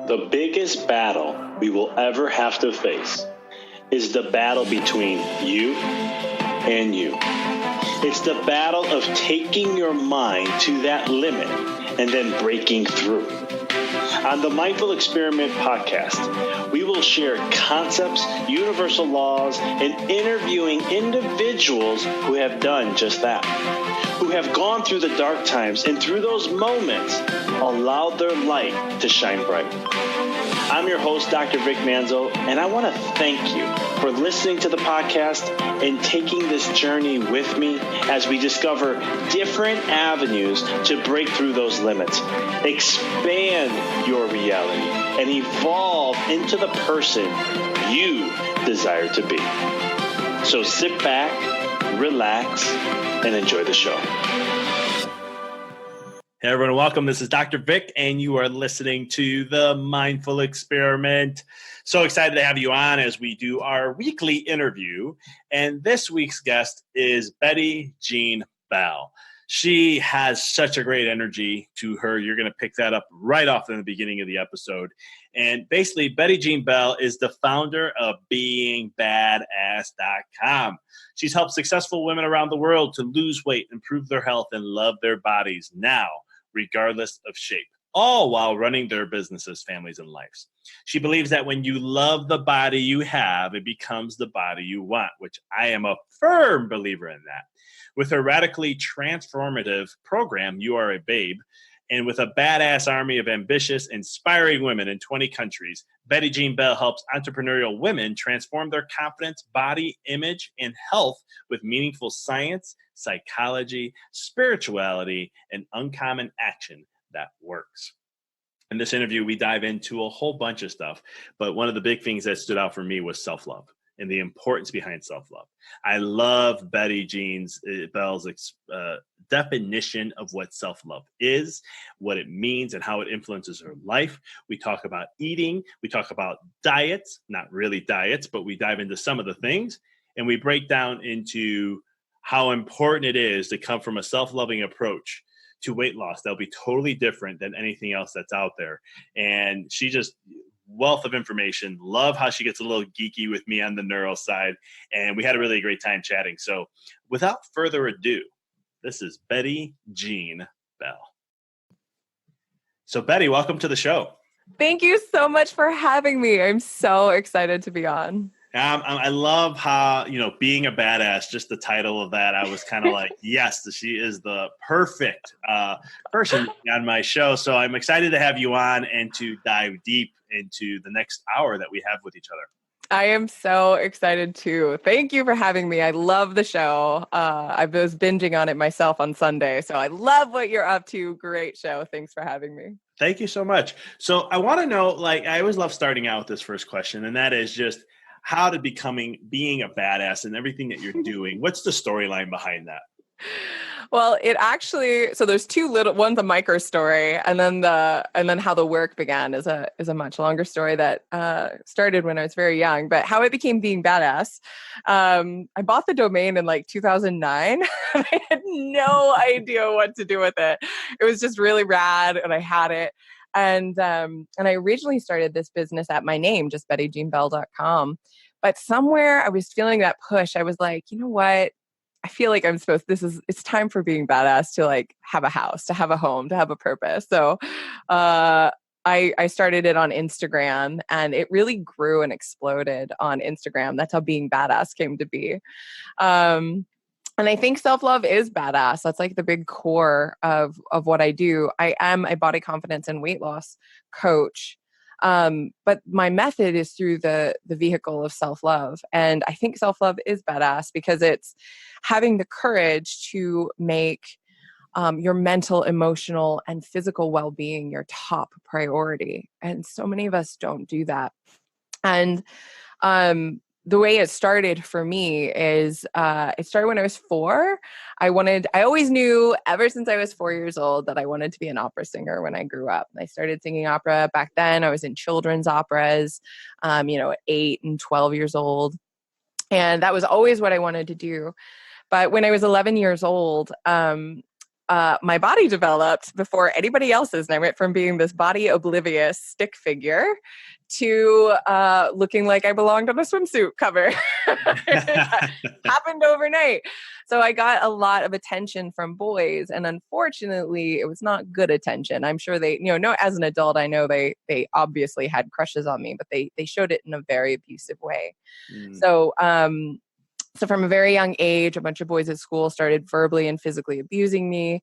The biggest battle we will ever have to face is the battle between you and you. It's the battle of taking your mind to that limit and then breaking through. On the Mindful Experiment podcast, we will share concepts, universal laws, and interviewing individuals who have done just that, who have gone through the dark times and through those moments allowed their light to shine bright. I'm your host, Dr. Vic Manzo, and I want to thank you for listening to the podcast and taking this journey with me as we discover different avenues to break through those limits, expand your reality, and evolve into the person you desire to be. So sit back, relax, and enjoy the show. Hey everyone, welcome. This is Dr. Vic, and you are listening to the Mindful Experiment. So excited to have you on as we do our weekly interview. And this week's guest is Betty Jean Bell. She has such a great energy to her. You're going to pick that up right off in the beginning of the episode. And basically, Betty Jean Bell is the founder of BEINGNESS.com. She's helped successful women around the world to lose weight, improve their health, and love their bodies now, regardless of shape, all while running their businesses, families, and lives. She believes that when you love the body you have, it becomes the body you want, which I am a firm believer in that. With her radically transformative program, You Are a Babe, and with a badass army of ambitious, inspiring women in 20 countries, Betty Jean Bell helps entrepreneurial women transform their confidence, body, image, and health with meaningful science, psychology, spirituality, and uncommon action that works. In this interview, we dive into a whole bunch of stuff, but one of the big things that stood out for me was self-love and the importance behind self-love. I love Betty Jean Bell's definition of what self-love is, what it means, and how it influences her life. We talk about eating. We talk about diets, not really diets, but we dive into some of the things, and we break down into how important it is to come from a self-loving approach to weight loss that'll be totally different than anything else that's out there. And she just wealth of information. Love how she gets a little geeky with me on the neuro side. And we had a really great time chatting. So without further ado, this is Betty Jean Bell. So Betty, welcome to the show. Thank you so much for having me. I'm so excited to be on. I love how, being a badass, just the title of that, I was kind of like, yes, she is the perfect person on my show. So I'm excited to have you on and to dive deep into the next hour that we have with each other. I am so excited too. Thank you for having me. I love the show. I was binging on it myself on Sunday. So I love what you're up to. Great show. Thanks for having me. Thank you so much. So I want to know, I always love starting out with this first question, and that is just how to being a badass and everything that you're doing. What's the storyline behind that? Well, so there's two little, one's a micro story, and then how the work began is a much longer story that started when I was very young. But how it became Being Badass, I bought the domain in 2009. And I had no idea what to do with it. It was just really rad, and I had it. And I originally started this business at my name, just BettyJeanBell.com. But somewhere I was feeling that push. I was like, you know what? I feel like it's time for Being Badass to have a house, to have a home, to have a purpose. So I started it on Instagram, and it really grew and exploded on Instagram. That's how Being Badass came to be. And I think self-love is badass. That's the big core of what I do. I am a body confidence and weight loss coach. But my method is through the vehicle of self-love. And I think self-love is badass because it's having the courage to make your mental, emotional, and physical well-being your top priority. And so many of us don't do that. And the way it started for me is it started when I was 4. I always knew ever since I was 4 years old that I wanted to be an opera singer when I grew up. I started singing opera back then. I was in children's operas, at 8 and 12 years old. And that was always what I wanted to do. But when I was 11 years old, my body developed before anybody else's. And I went from being this body oblivious stick figure to looking like I belonged on a swimsuit cover. Happened overnight. So I got a lot of attention from boys, and unfortunately, it was not good attention. I'm sure they, no, as an adult, I know they obviously had crushes on me, but they showed it in a very abusive way. So, so from a very young age, a bunch of boys at school started verbally and physically abusing me,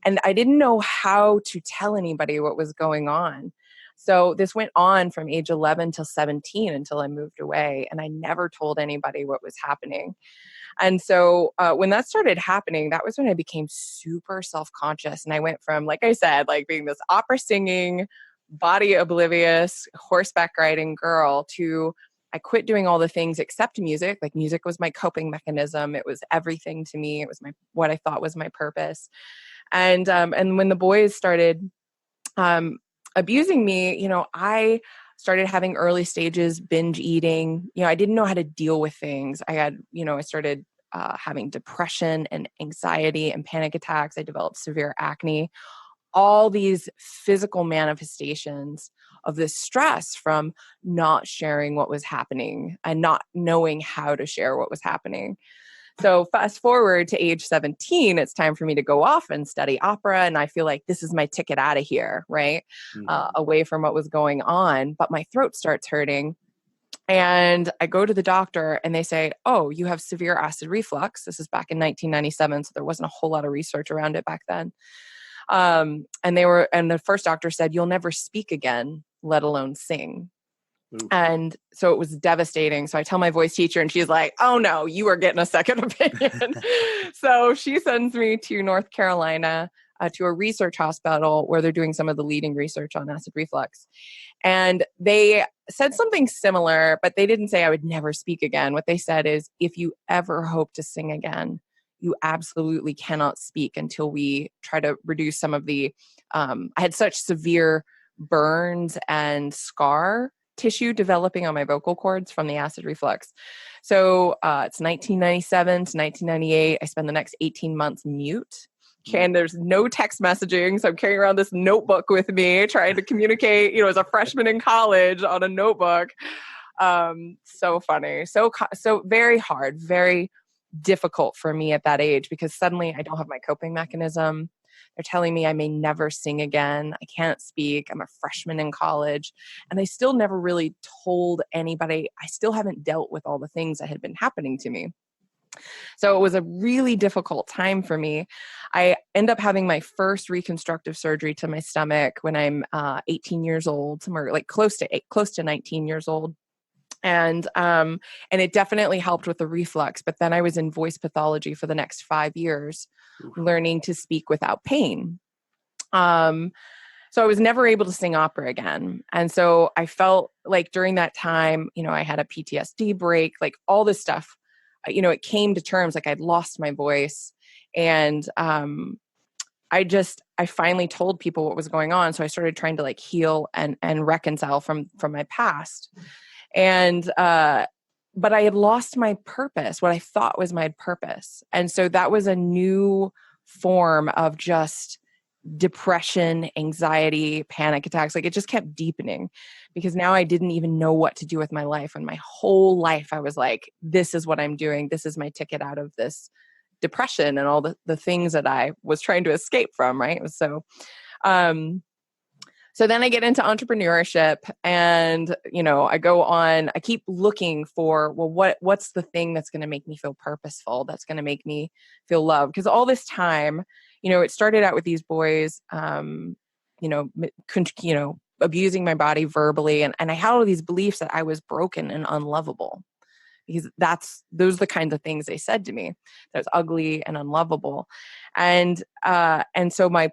and I didn't know how to tell anybody what was going on. So this went on from age 11 till 17 until I moved away, and I never told anybody what was happening. And so when that started happening, that was when I became super self-conscious. And I went from, like I said, like being this opera singing, body oblivious, horseback riding girl to I quit doing all the things except music. Like music was my coping mechanism. It was everything to me. It was what I thought was my purpose. And when the boys started abusing me, I started having early stages binge eating. I didn't know how to deal with things. I started having depression and anxiety and panic attacks. I developed severe acne, all these physical manifestations of this stress from not sharing what was happening and not knowing how to share what was happening. So fast forward to age 17, it's time for me to go off and study opera. And I feel like this is my ticket out of here, right? Away from what was going on. But my throat starts hurting. And I go to the doctor and they say, oh, you have severe acid reflux. This is back in 1997. So there wasn't a whole lot of research around it back then. And the first doctor said, you'll never speak again, let alone sing. Ooh. And so it was devastating. So I tell my voice teacher and she's like, oh no, you are getting a second opinion. So she sends me to North Carolina to a research hospital where they're doing some of the leading research on acid reflux. And they said something similar, but they didn't say I would never speak again. What they said is, if you ever hope to sing again, you absolutely cannot speak until we try to reduce some of the, I had such severe burns and scar tissue developing on my vocal cords from the acid reflux. So it's 1997 to 1998. I spend the next 18 months mute. And there's no text messaging. So I'm carrying around this notebook with me, trying to communicate, as a freshman in college on a notebook. So funny. So very hard, very difficult for me at that age because suddenly I don't have my coping mechanism. They're telling me I may never sing again. I can't speak. I'm a freshman in college. And I still never really told anybody. I still haven't dealt with all the things that had been happening to me. So it was a really difficult time for me. I end up having my first reconstructive surgery to my stomach when I'm 18 years old, somewhere like close to 19 years old. And it definitely helped with the reflux. But then I was in voice pathology for the next 5 years, learning to speak without pain. So I was never able to sing opera again. And so I felt like during that time, I had a PTSD break, like all this stuff, it came to terms, like I'd lost my voice. And I finally told people what was going on. So I started trying to like heal and reconcile from my past. And, but I had lost my purpose, what I thought was my purpose. And so that was a new form of just depression, anxiety, panic attacks. Like it just kept deepening because now I didn't even know what to do with my life. And my whole life I was like, this is what I'm doing. This is my ticket out of this depression and all the things that I was trying to escape from. Right. It was so then I get into entrepreneurship and, I keep looking for, well, what's the thing that's going to make me feel purposeful? That's going to make me feel loved. Because all this time, it started out with these boys, abusing my body verbally. And I had all these beliefs that I was broken and unlovable because those are the kinds of things they said to me. That I was ugly and unlovable. And so my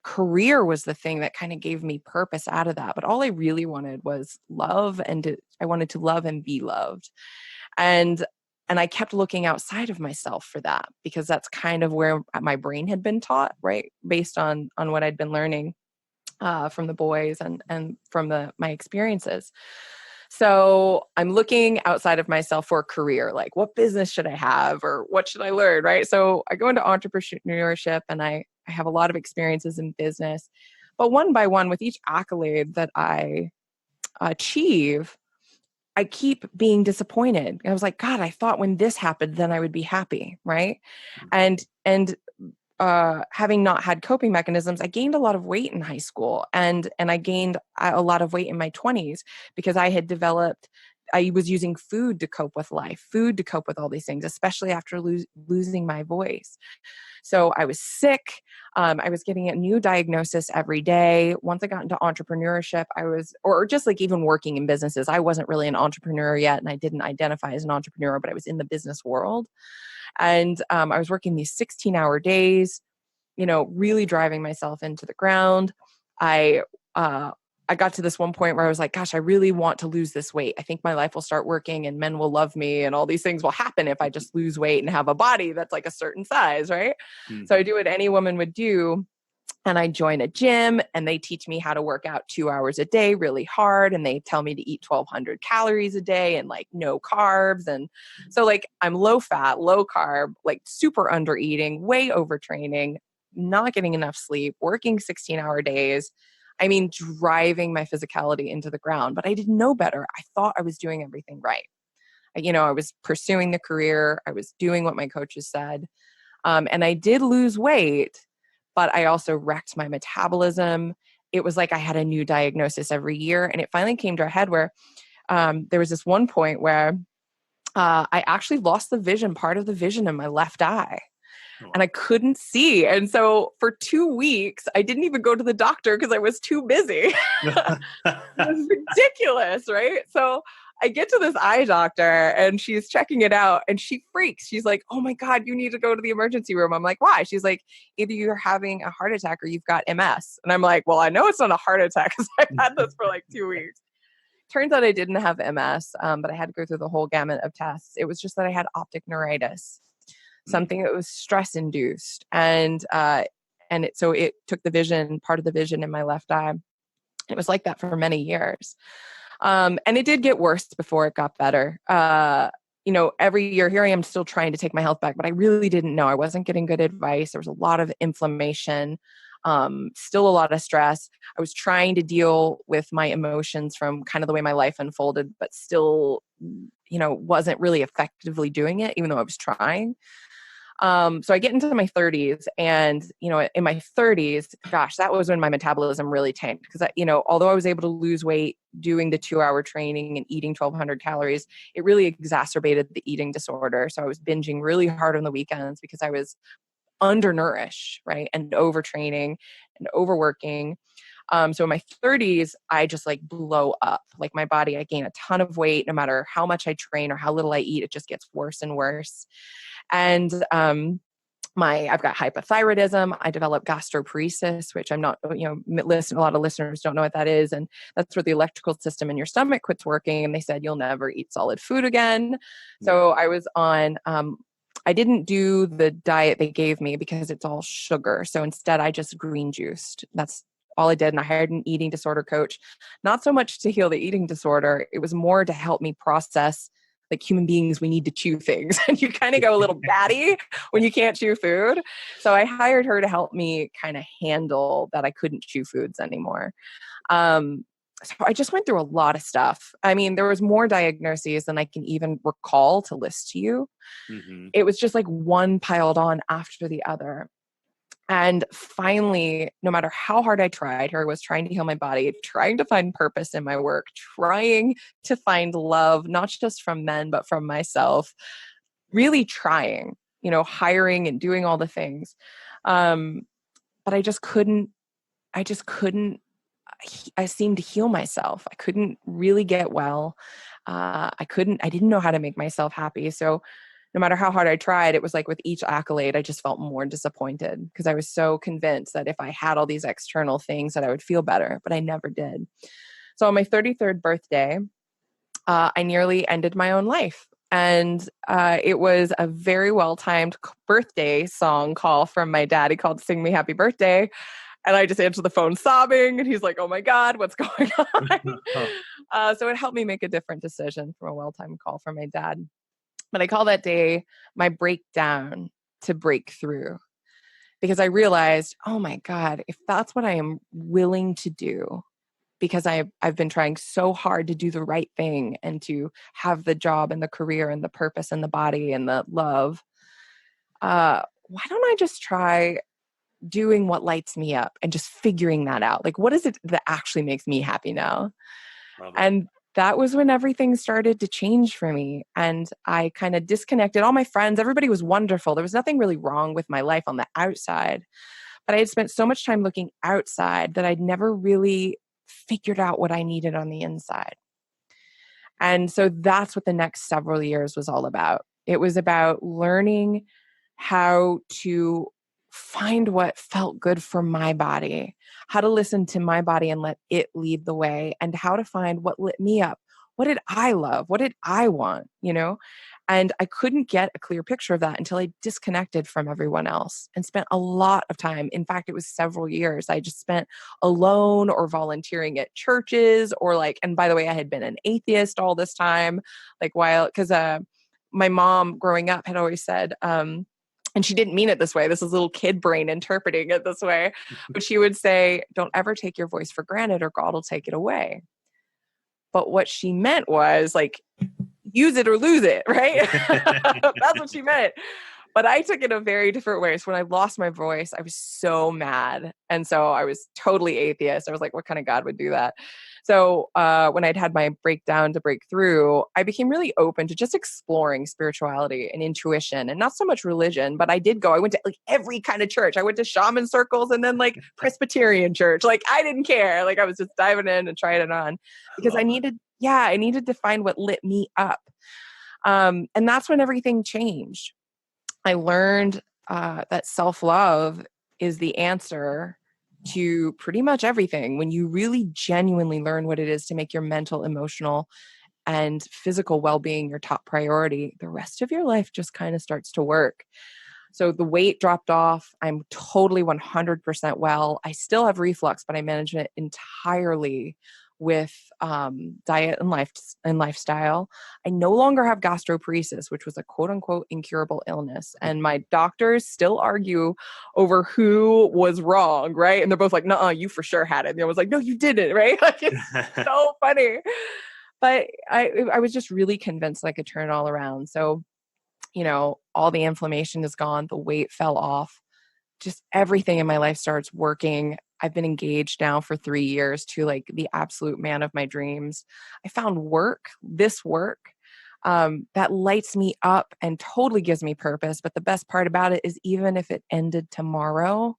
career was the thing that kind of gave me purpose out of that. But all I really wanted was love, and I wanted to love and be loved. And I kept looking outside of myself for that because that's kind of where my brain had been taught, right? Based on what I'd been learning from the boys and from my experiences. So I'm looking outside of myself for a career, like what business should I have or what should I learn, right? So I go into entrepreneurship and I I have a lot of experiences in business, but one by one, with each accolade that I achieve, I keep being disappointed. I was like, God, I thought when this happened, then I would be happy. Right. And having not had coping mechanisms, I gained a lot of weight in high school, and I gained a lot of weight in my 20s because I was using food to cope with life, food to cope with all these things, especially after losing my voice. So I was sick. I was getting a new diagnosis every day. Once I got into entrepreneurship, or just like even working in businesses, I wasn't really an entrepreneur yet, and I didn't identify as an entrepreneur, but I was in the business world. And I was working these 16-hour days, really driving myself into the ground. I got to this one point where I was like, gosh, I really want to lose this weight. I think my life will start working and men will love me and all these things will happen if I just lose weight and have a body that's like a certain size, right? Mm-hmm. So I do what any woman would do. And I join a gym and they teach me how to work out 2 hours a day really hard. And they tell me to eat 1,200 calories a day and like no carbs. And so like I'm low fat, low carb, like super under eating, way overtraining, not getting enough sleep, working 16-hour days. I mean, driving my physicality into the ground, but I didn't know better. I thought I was doing everything right. I was pursuing the career. I was doing what my coaches said. And I did lose weight, but I also wrecked my metabolism. It was like I had a new diagnosis every year. And it finally came to a head where there was this one point where I actually lost part of the vision in my left eye. And I couldn't see. And so for 2 weeks, I didn't even go to the doctor because I was too busy. It was ridiculous, right? So I get to this eye doctor and she's checking it out and she freaks. She's like, oh my God, you need to go to the emergency room. I'm like, why? She's like, either you're having a heart attack or you've got MS. And I'm like, well, I know it's not a heart attack because I've had this for like 2 weeks. Turns out I didn't have MS, but I had to go through the whole gamut of tests. It was just that I had optic neuritis, something that was stress induced. So it took part of the vision in my left eye. It was like that for many years. And it did get worse before it got better. Every year here I am still trying to take my health back, but I really didn't know. I wasn't getting good advice. There was a lot of inflammation, still a lot of stress. I was trying to deal with my emotions from kind of the way my life unfolded, but still, wasn't really effectively doing it, even though I was trying. So I get into my 30s and, in my 30s, gosh, that was when my metabolism really tanked because, although I was able to lose weight doing the 2-hour training and eating 1,200 calories, it really exacerbated the eating disorder. So I was binging really hard on the weekends because I was undernourished, right? And overtraining and overworking. So in my 30s, I just like blow up. Like my body, I gain a ton of weight. No matter how much I train or how little I eat, it just gets worse and worse. And I've got hypothyroidism. I developed gastroparesis, which I'm not, a lot of listeners don't know what that is. And that's where the electrical system in your stomach quits working. And they said, you'll never eat solid food again. So I was on, I didn't do the diet they gave me because it's all sugar. So instead I just green juiced. That's all I did. And I hired an eating disorder coach, not so much to heal the eating disorder. It was more to help me process, like human beings, we need to chew things. And you kind of go a little batty when you can't chew food. So I hired her to help me kind of handle that I couldn't chew foods anymore. So I just went through a lot of stuff. I mean, there was more diagnoses than I can even recall to list to you. Mm-hmm. It was just like one piled on after the other. And finally, no matter how hard I tried, was trying to heal my body, trying to find purpose in my work, trying to find love, not just from men, but from myself, really trying, hiring and doing all the things. But I seemed to heal myself. I couldn't really get well. I didn't know how to make myself happy. So no matter how hard I tried, it was like with each accolade, I just felt more disappointed because I was so convinced that if I had all these external things that I would feel better, but I never did. So on my 33rd birthday, I nearly ended my own life. And it was a very well-timed birthday song call from my dad. He called to sing me happy birthday. And I just answered the phone sobbing. And he's like, oh my God, what's going on? So it helped me make a different decision from a well-timed call from my dad. But I call that day my breakdown to break through, because I realized, oh my God, if that's what I am willing to do, because I've been trying so hard to do the right thing and to have the job and the career and the purpose and the body and the love, why don't I just try doing what lights me up and just figuring that out? Like, what is it that actually makes me happy now? Love it. And that was when everything started to change for me. And I kind of disconnected all my friends. Everybody was wonderful. There was nothing really wrong with my life on the outside. But I had spent so much time looking outside that I'd never really figured out what I needed on the inside. And so that's what the next several years was all about. It was about learning how to find what felt good for my body, how to listen to my body and let it lead the way, and how to find what lit me up. What did I love? What did I want? And I couldn't get a clear picture of that until I disconnected from everyone else and spent a lot of time. In fact, it was several years I just spent alone or volunteering at churches and by the way, I had been an atheist all this time, because my mom growing up had always said, and she didn't mean it this way. This is little kid brain interpreting it this way. But she would say, don't ever take your voice for granted or God will take it away. But what she meant was use it or lose it, right? That's what she meant. But I took it a very different way. So when I lost my voice, I was so mad. And so I was totally atheist. I was like, what kind of God would do that? So when I'd had my breakdown to break through, I became really open to just exploring spirituality and intuition and not so much religion. But I did go. I went to every kind of church. I went to shaman circles and then Presbyterian church. I didn't care. I was just diving in and trying it on because I needed to find what lit me up. And that's when everything changed. I learned that self-love is the answer to pretty much everything. When you really genuinely learn what it is to make your mental, emotional, and physical well-being your top priority, the rest of your life just kind of starts to work. So the weight dropped off. I'm totally 100% well. I still have reflux, but I manage it entirely with diet and lifestyle. I no longer have gastroparesis, which was a quote unquote incurable illness. And my doctors still argue over who was wrong, right? And they're both like, "Nuh-uh, you for sure had it." And I was like, "No, you didn't," right? It's so funny. But I was just really convinced I could turn it all around. So, all the inflammation is gone. The weight fell off. Just everything in my life starts working. I've been engaged now for 3 years to the absolute man of my dreams. I found this work, that lights me up and totally gives me purpose. But the best part about it is even if it ended tomorrow,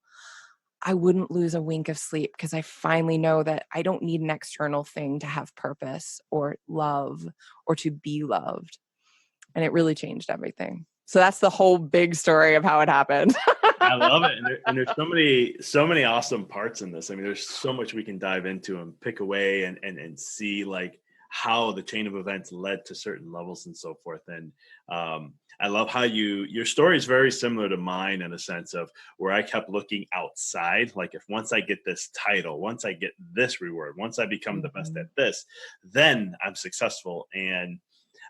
I wouldn't lose a wink of sleep because I finally know that I don't need an external thing to have purpose or love or to be loved. And it really changed everything. So that's the whole big story of how it happened. I love it. And there's so many awesome parts in this. I mean, there's so much we can dive into and pick away and see how the chain of events led to certain levels and so forth. And I love how your story is very similar to mine in a sense of where I kept looking outside. If once I get this title, once I get this reward, once I become the best at this, then I'm successful. And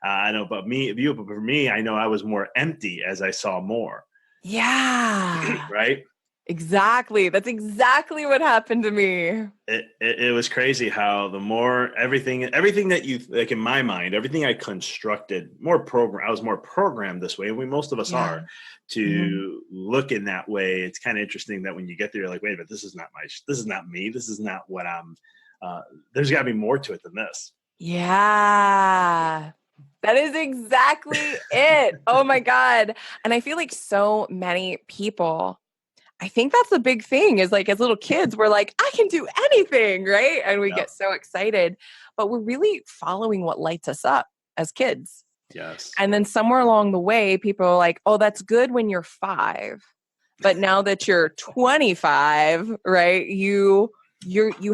I know, but for me, I know I was more empty as I saw more. Yeah. Right? Exactly. That's exactly what happened to me. It was crazy how the more everything that you in my mind, everything I constructed I was more programmed this way. And most of us are to look in that way. It's kind of interesting that when you get there, you're like, wait a minute, this is not me. This is not what I'm, there's gotta be more to it than this. Yeah. That is exactly it. Oh my God. And I feel like so many people, I think that's the big thing is as little kids, we're like, I can do anything, right? And we get so excited, but we're really following what lights us up as kids. Yes. And then somewhere along the way, people are like, oh, that's good when you're 5. But now that you're 25, right, you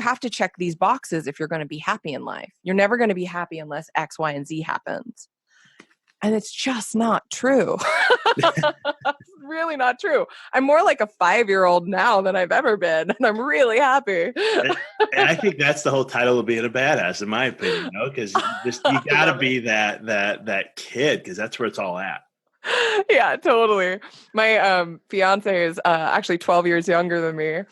have to check these boxes if you're going to be happy in life. You're never going to be happy unless X, Y, and Z happens. And it's just not true. It's really not true. I'm more like a 5-year-old now than I've ever been. And I'm really happy. And I think that's the whole title of being a badass, in my opinion, because you got to be that kid, because that's where it's all at. Yeah, totally. My fiance is actually 12 years younger than me.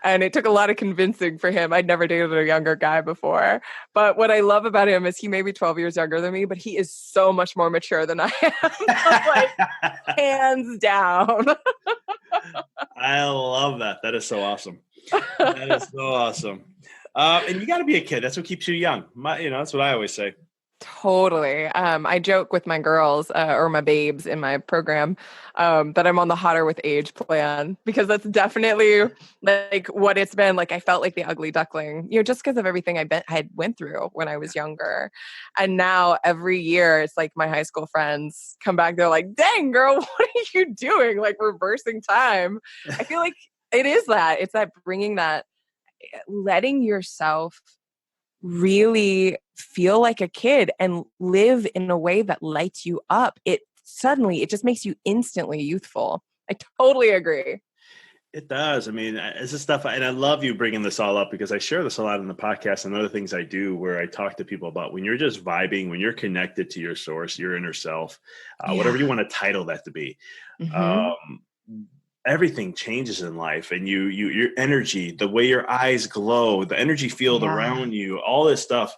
And it took a lot of convincing for him. I'd never dated a younger guy before. But what I love about him is he may be 12 years younger than me, but he is so much more mature than I am. Like, hands down. I love that. That is so awesome. That is so awesome. And you got to be a kid. That's what keeps you young. That's what I always say. Totally. I joke with my girls or my babes in my program that I'm on the hotter with age plan because that's definitely like what it's been. Like I felt like the ugly duckling, just because of everything I went through when I was younger. And now every year it's like my high school friends come back. They're like, dang girl, what are you doing? Like reversing time. I feel like it is that. It's that bringing that, letting yourself really feel like a kid and live in a way that lights you up. It just makes you instantly youthful. I totally agree. It does. I mean, it's the stuff, and I love you bringing this all up because I share this a lot in the podcast and other things I do where I talk to people about when you're just vibing, when you're connected to your source, your inner self, whatever you want to title that to be. Mm-hmm. Um, Everything changes in life, and your energy, the way your eyes glow, the energy field Yeah. around you, all this stuff,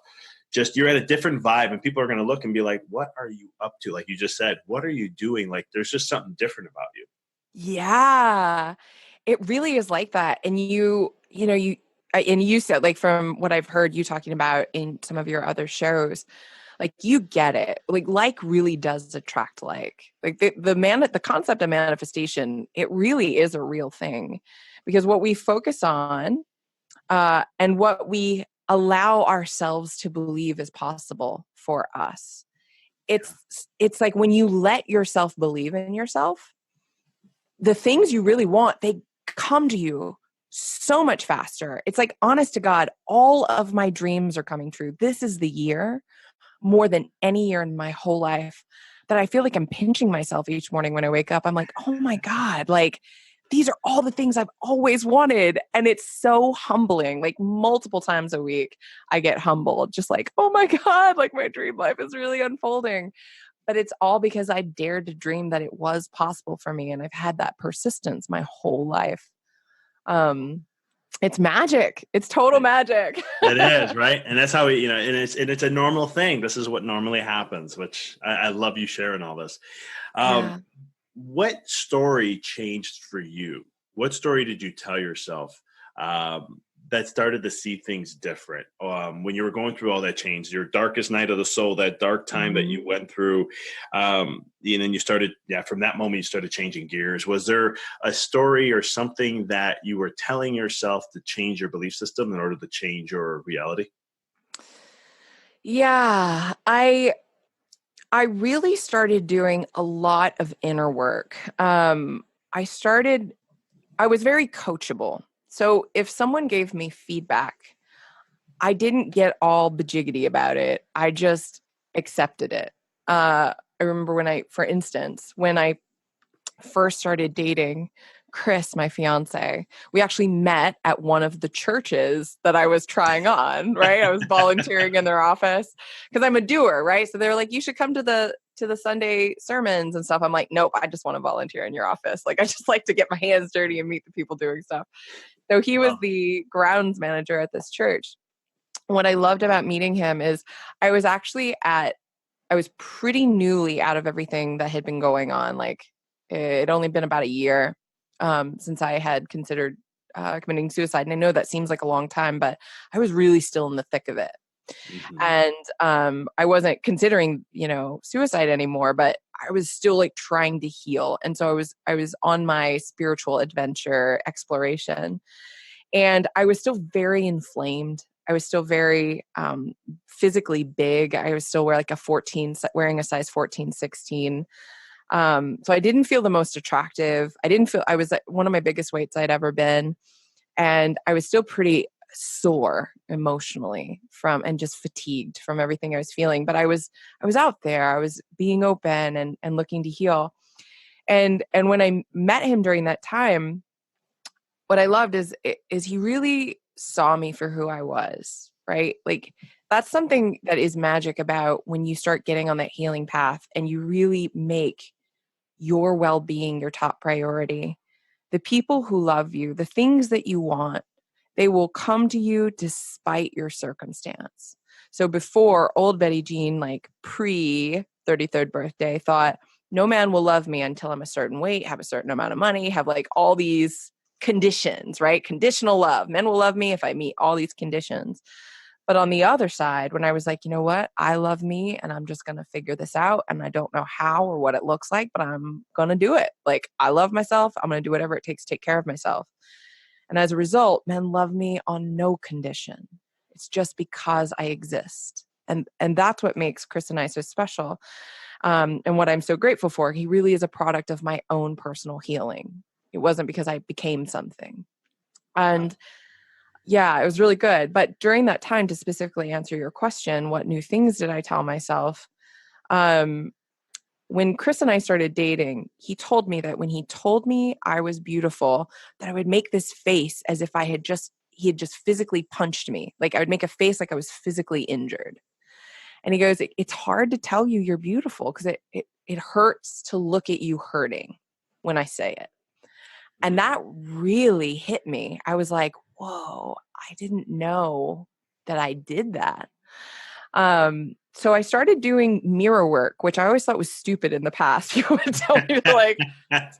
just you're at a different vibe, and people are going to look and be like, what are you up to? Like you just said, what are you doing? Like there's just something different about you. Yeah. It really is like that. And and you said, like, from what I've heard you talking about in some of your other shows, like you get it. Like really does attract like the concept of manifestation, it really is a real thing because what we focus on and what we allow ourselves to believe is possible for us. It's like when you let yourself believe in yourself, the things you really want, they come to you so much faster. It's like, honest to God, all of my dreams are coming true. This is the year more than any year in my whole life that I feel like I'm pinching myself each morning when I wake up. I'm like, oh my God, like these are all the things I've always wanted. And it's so humbling. Like multiple times a week, I get humbled, just like, oh my God, like my dream life is really unfolding. But it's all because I dared to dream that it was possible for me. And I've had that persistence my whole life. Um, it's magic. It's total magic. It is, right? And that's how and it's a normal thing. This is what normally happens, which I love you sharing all this. Um, Yeah. what story changed for you? What story did you tell yourself that started to see things different when you were going through all that change, your darkest night of the soul, that dark time that Mhm. you went through, and then you started, from that moment you started changing gears. Was there a story or something that you were telling yourself to change your belief system in order to change your reality? Yeah, I really started doing a lot of inner work. I started I was very coachable. So if someone gave me feedback, I didn't get all bajiggity about it. I just accepted it. I remember for instance, when I first started dating Chris, my fiance, we actually met at one of the churches that I was trying on, right? I was volunteering in their office because I'm a doer, right? So they're like, you should come to the Sunday sermons and stuff. I'm like, nope, I just want to volunteer in your office. Like I just like to get my hands dirty and meet the people doing stuff. So he was Wow. the grounds manager at this church. What I loved about meeting him is I was actually I was pretty newly out of everything that had been going on. Like it only been about a year since I had considered committing suicide. And I know that seems like a long time, but I was really still in the thick of it. Mhm. And I wasn't considering, suicide anymore, but I was still like trying to heal. And so I was on my spiritual adventure exploration, and I was still very inflamed. I was still very physically big. I was still wearing a size 14, 16. So I didn't feel the most attractive. I was at one of my biggest weights I'd ever been. And I was still pretty sore emotionally and just fatigued from everything I was feeling. But I was out there. I was being open and looking to heal. And when I met him during that time, what I loved is he really saw me for who I was, right? Like that's something that is magic about when you start getting on that healing path and you really make your well-being your top priority, the people who love you, the things that you want, they will come to you despite your circumstance. So before, old Betty Jean, like pre 33rd birthday, thought, no man will love me until I'm a certain weight, have a certain amount of money, have like all these conditions, right? Conditional love. Men will love me if I meet all these conditions. But on the other side, when I was like, you know what? I love me and I'm just going to figure this out. And I don't know how or what it looks like, but I'm going to do it. Like, I love myself. I'm going to do whatever it takes to take care of myself. And as a result, men love me on no condition. It's just because I exist. And that's what makes Chris and I so special. And what I'm so grateful for, he really is a product of my own personal healing. It wasn't because I became something. And yeah, it was really good. But during that time, to specifically answer your question, what new things did I tell myself? When Chris and I started dating, he told me that when he told me I was beautiful, that I would make this face as if he had just physically punched me. Like I would make a face like I was physically injured. And he goes, it's hard to tell you you're beautiful because it hurts to look at you hurting when I say it. And that really hit me. I was like, whoa, I didn't know that I did that. So I started doing mirror work, which I always thought was stupid in the past. People would tell me to like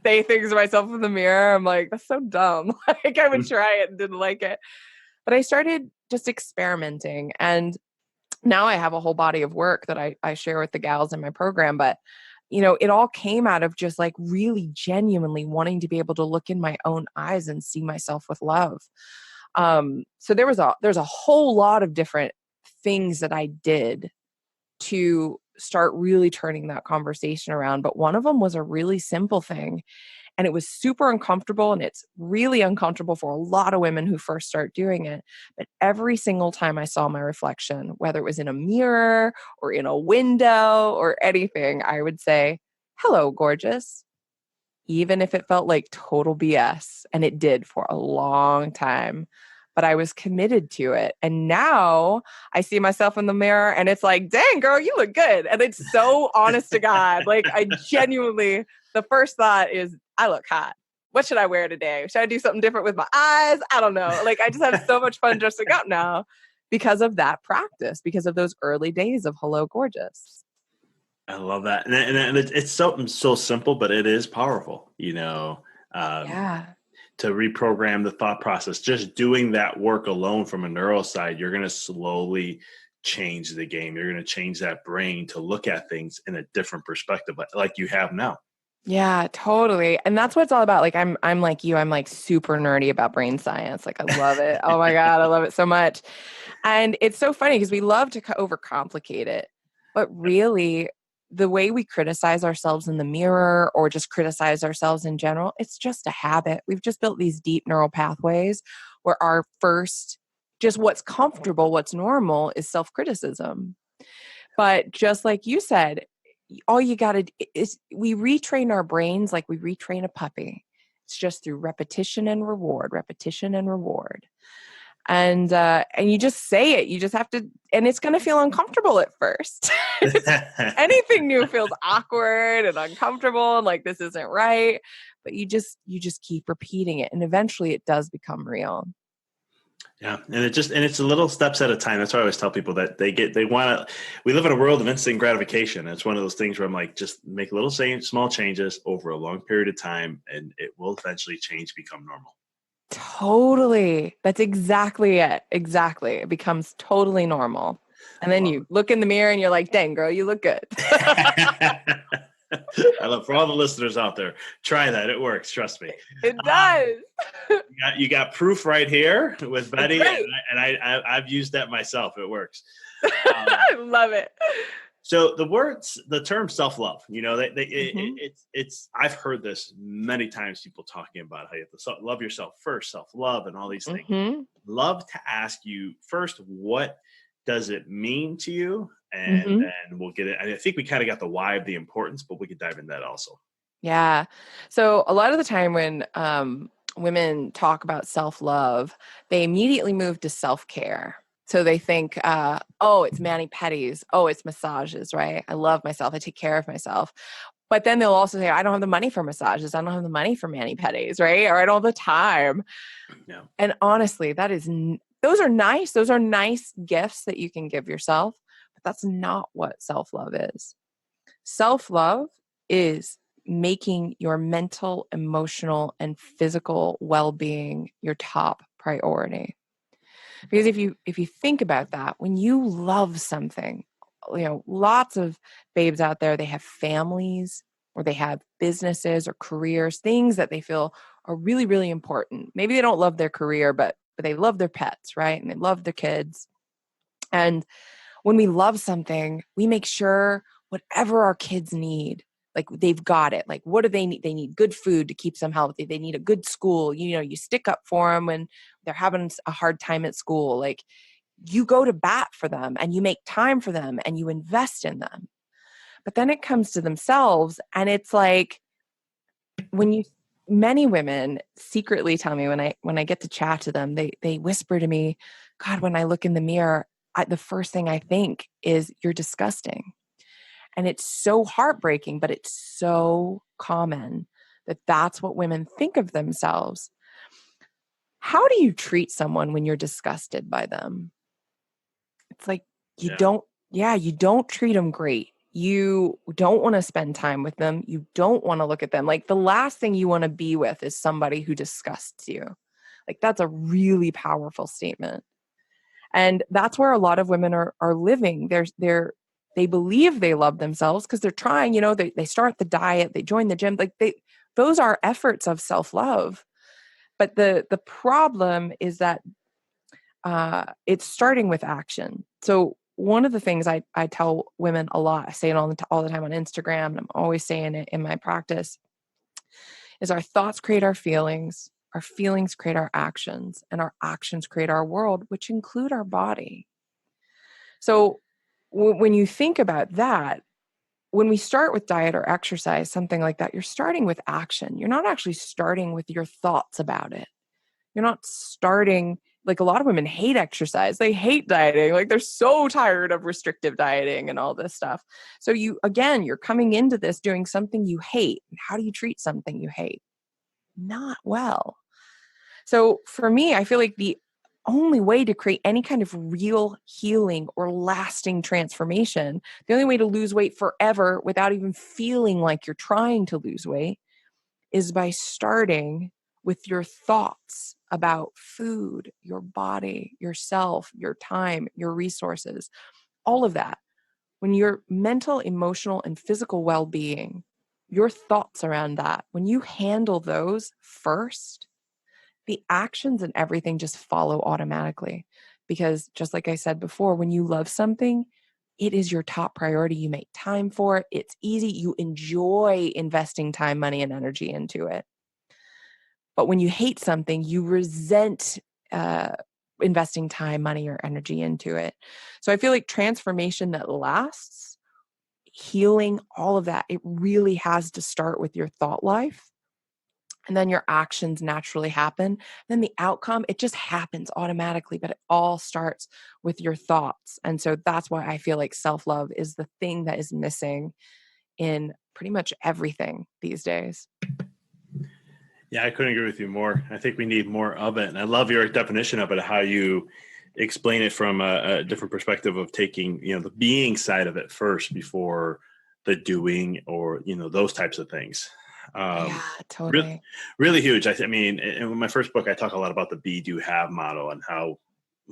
say things to myself in the mirror. I'm like, that's so dumb. Like I would try it and didn't like it. But I started just experimenting. And now I have a whole body of work that I share with the gals in my program. But you know, it all came out of just like really genuinely wanting to be able to look in my own eyes and see myself with love. So there's a whole lot of different things that I did to start really turning that conversation around. But one of them was a really simple thing. And it was super uncomfortable. And it's really uncomfortable for a lot of women who first start doing it. But every single time I saw my reflection, whether it was in a mirror or in a window or anything, I would say, hello, gorgeous. Even if it felt like total BS. And it did for a long time. But I was committed to it. And now I see myself in the mirror and it's like, dang, girl, you look good. And it's so honest to God. Like I genuinely, the first thought is, I look hot. What should I wear today? Should I do something different with my eyes? I don't know. Like I just have so much fun dressing up now because of that practice, because of those early days of Hello Gorgeous. I love that. And it's something so simple, but it is powerful, you know. Yeah. To reprogram the thought process. Just doing that work alone from a neural side, you're going to slowly change the game. You're going to change that brain to look at things in a different perspective, like you have now. Yeah, totally. And that's what it's all about. Like I'm like you, I'm like super nerdy about brain science. Like I love it. Oh my God, I love it so much. And it's so funny because we love to overcomplicate it. But really, the way we criticize ourselves in the mirror or just criticize ourselves in general, it's just a habit. We've just built these deep neural pathways where our first, just what's comfortable, what's normal is self-criticism. But just like you said, all you got to is we retrain our brains like we retrain a puppy. It's just through repetition and reward, repetition and reward. And you just say it. You just have to, and it's going to feel uncomfortable at first. Anything new feels awkward and uncomfortable, and like this isn't right. But you just keep repeating it, and eventually it does become real. Yeah. And it's a little steps at a time. That's why I always tell people that we live in a world of instant gratification. It's one of those things where I'm like, just make little small changes over a long period of time, and it will eventually change, become normal. Totally. That's exactly it. Exactly. It becomes totally normal. And then you look in the mirror and you're like, dang, girl, you look good. I love for all the listeners out there. Try that. It works. Trust me. It does. You got proof right here with Betty, and I've used that myself. It works. I love it. So the term self-love, you know, it's I've heard this many times. People talking about how you have to love yourself first, self-love, and all these things. Love to ask you first, what does it mean to you? And then we'll get it. I think we kind of got the why of the importance, but we could dive into that also. Yeah. So a lot of the time when women talk about self-love, they immediately move to self-care. So they think, oh, it's mani-pedis. Oh, it's massages, right? I love myself. I take care of myself. But then they'll also say, I don't have the money for massages. I don't have the money for mani-pedis, right? Or I don't have the time. Yeah. And honestly, those are nice. Those are nice gifts that you can give yourself, but that's not what self-love is. Self-love is making your mental, emotional, and physical well-being your top priority. Because if you think about that, when you love something, lots of babes out there, they have families or they have businesses or careers, things that they feel are really, really important. Maybe they don't love their career, but they love their pets, right? And they love their kids. And when we love something, we make sure whatever our kids need, like they've got it. Like, what do they need? They need good food to keep them healthy. They need a good school. You stick up for them when they're having a hard time at school. Like, you go to bat for them and you make time for them and you invest in them. But then it comes to themselves, and it's like many women secretly tell me when I get to chat to them, they whisper to me, God, when I look in the mirror, the first thing I think is, you're disgusting. And it's so heartbreaking, but it's so common that that's what women think of themselves. How do you treat someone when you're disgusted by them? It's like, you don't treat them great. You don't want to spend time with them. You don't want to look at them. Like, the last thing you want to be with is somebody who disgusts you. Like, that's a really powerful statement. And that's where a lot of women are living. They believe they love themselves because they're trying, they start the diet, they join the gym. Like, those are efforts of self-love. But the problem is that it's starting with action. So one of the things I tell women a lot, I say it all the time on Instagram, and I'm always saying it in my practice, is our thoughts create our feelings create our actions, and our actions create our world, which include our body. So when you think about that, when we start with diet or exercise, something like that, you're starting with action. You're not actually starting with your thoughts about it. You're not starting, like, a lot of women hate exercise. They hate dieting. Like, they're so tired of restrictive dieting and all this stuff. So you're coming into this doing something you hate. How do you treat something you hate? Not well. So for me, I feel like the only way to create any kind of real healing or lasting transformation, the only way to lose weight forever without even feeling like you're trying to lose weight, is by starting with your thoughts about food, your body, yourself, your time, your resources, all of that. When your mental, emotional, and physical well-being, your thoughts around that, when you handle those first, the actions and everything just follow automatically. Because just like I said before, when you love something, it is your top priority. You make time for it. It's easy. You enjoy investing time, money, and energy into it. But when you hate something, you resent investing time, money, or energy into it. So I feel like transformation that lasts, healing, all of that, it really has to start with your thought life. And then your actions naturally happen. Then the outcome, it just happens automatically, but it all starts with your thoughts. And so that's why I feel like self-love is the thing that is missing in pretty much everything these days. Yeah, I couldn't agree with you more. I think we need more of it. And I love your definition of it, how you explain it from a different perspective of taking, the being side of it first before the doing, or, those types of things. Yeah, Really, totally. really huge. I mean, in my first book, I talk a lot about the be, do, have model, and how